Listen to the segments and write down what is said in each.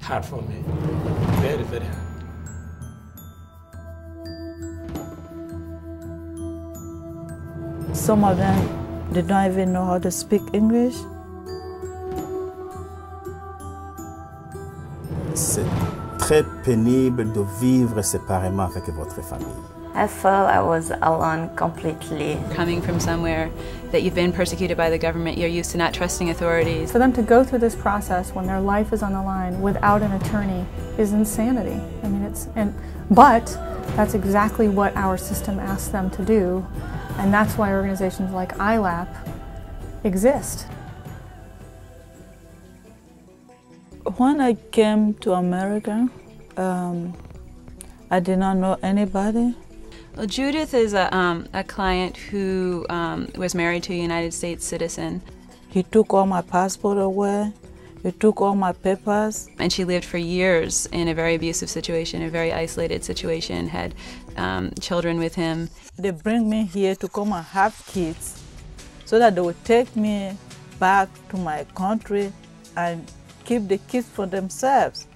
hard for me, very, very hard. Some of them, they don't even know how to speak English. C'est très pénible de vivre séparément avec votre famille. I felt I was alone completely. Coming from somewhere that you've been persecuted by the government, you're used to not trusting authorities. For them to go through this process when their life is on the line without an attorney is insanity. I mean, but that's exactly what our system asks them to do, and that's why organizations like ILAP exist. When I came to America, I did not know anybody. Well, Judith is a client who was married to a United States citizen. He took all my passport away. He took all my papers. And she lived for years in a very abusive situation, a very isolated situation, had children with him. They bring me here to come and have kids so that they would take me back to my country and keep the kids for themselves.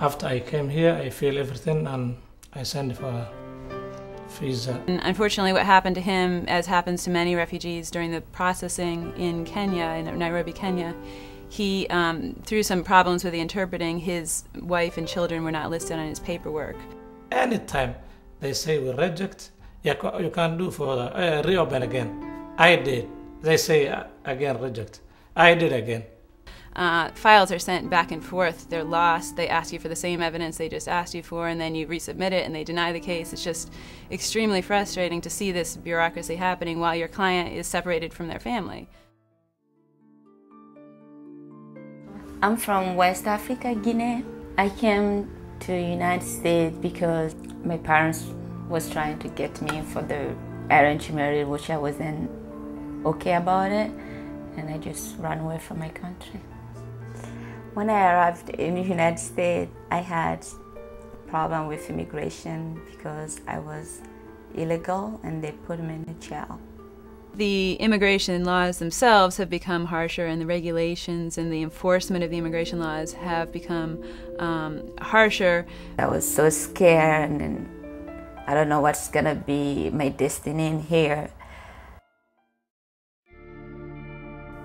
After I came here, I feel everything and I send for a visa. And unfortunately, what happened to him, as happens to many refugees during the processing in Kenya, in Nairobi, Kenya, he, through some problems with the interpreting, his wife and children were not listed on his paperwork. Anytime they say we reject, you can't do for the reopen again. I did. They say again reject. I did again. Files are sent back and forth. They're lost. They ask you for the same evidence they just asked you for, and then you resubmit it and they deny the case. It's just extremely frustrating to see this bureaucracy happening while your client is separated from their family. I'm from West Africa, Guinea. I came to the United States because my parents was trying to get me for the arranged marriage, which I wasn't okay about it, and I just ran away from my country. When I arrived in the United States, I had a problem with immigration because I was illegal and they put me in a jail. The immigration laws themselves have become harsher, and the regulations and the enforcement of the immigration laws have become harsher. I was so scared, and I don't know what's gonna be my destiny in here.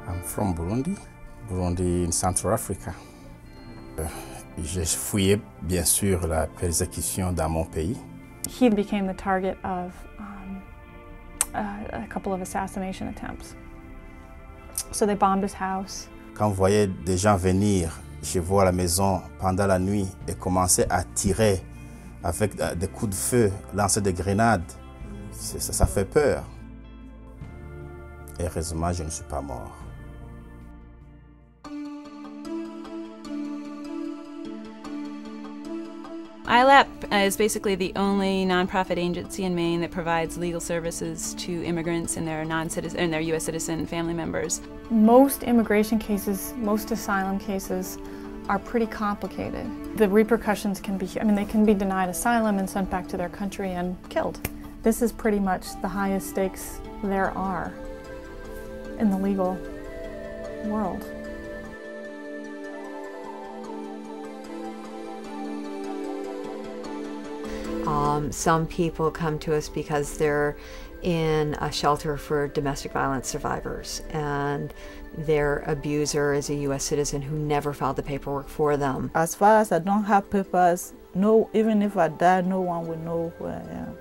I'm from Burundi in Central Africa. J'ai fouillé bien sûr la persécution dans mon pays. He became the target of a couple of assassination attempts. So they bombed his house. Quand vous voyez des gens venir chez vous à la maison pendant la nuit et commencer à tirer avec des coups de feu, lancer des grenades, ça fait peur. Heureusement, je ne suis pas mort. ILAP is basically the only nonprofit agency in Maine that provides legal services to immigrants and their non-citizen and their U.S. citizen family members. Most immigration cases, most asylum cases are pretty complicated. The repercussions can be, they can be denied asylum and sent back to their country and killed. This is pretty much the highest stakes there are in the legal world. Some people come to us because they're in a shelter for domestic violence survivors, and their abuser is a U.S. citizen who never filed the paperwork for them. As far as I don't have papers, no, even if I die, no one will know who I am.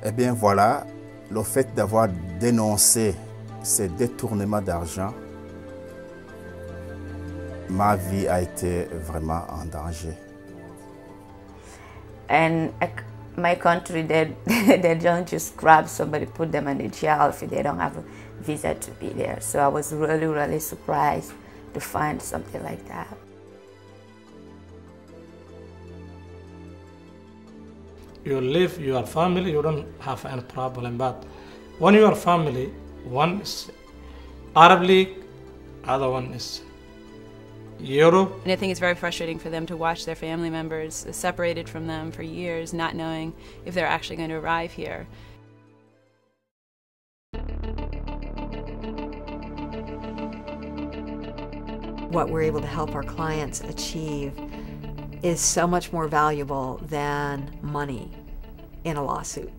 Eh bien voilà, le fait d'avoir dénoncé ces détournements d'argent, ma vie a été vraiment en danger. And my country, they don't just grab somebody, put them in the jail if they don't have a visa to be there. So I was really, really surprised to find something like that. You live your family, you don't have any problem. But when your family, one is Arab League, other one is Europe. And I think it's very frustrating for them to watch their family members separated from them for years, not knowing if they're actually going to arrive here. What we're able to help our clients achieve is so much more valuable than money in a lawsuit,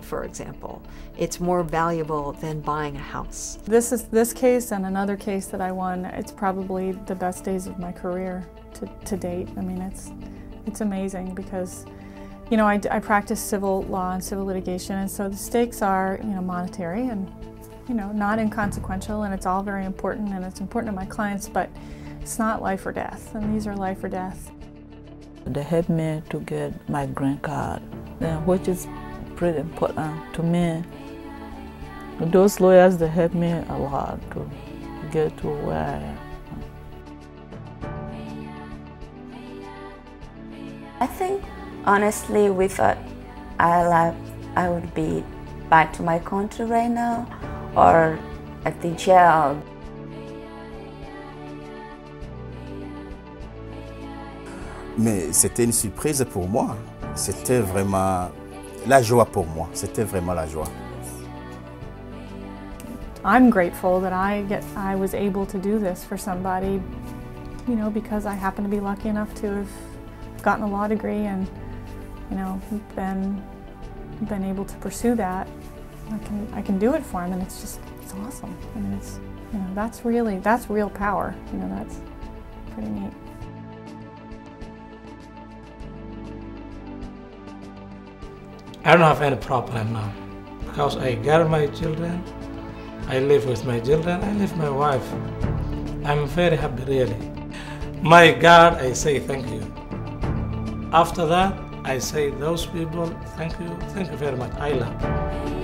for example. It's more valuable than buying a house. This case and another case that I won, it's probably the best days of my career to date. I mean, it's amazing because, you know, I practice civil law and civil litigation, and so the stakes are, you know, monetary and, you know, not inconsequential, and it's all very important, and it's important to my clients, but it's not life or death, and these are life or death. They helped me to get my green card, which is pretty important to me. Those lawyers, they helped me a lot to get to where I am. I think, honestly, without ILAP, I would be back to my country right now or at the jail. Mais c'était une surprise pour moi. C'était vraiment la joie pour moi. C'était vraiment la joie. I'm grateful that I was able to do this for somebody, you know, because I happen to be lucky enough to have gotten a law degree and, you know, been able to pursue that. I can do it for him, and it's awesome. I mean, it's, you know, that's real power. You know, that's pretty neat. I don't have any problem now because I got my children, I live with my children, I live with my wife. I'm very happy, really. My God, I say thank you. After that, I say those people, thank you very much. ILAP.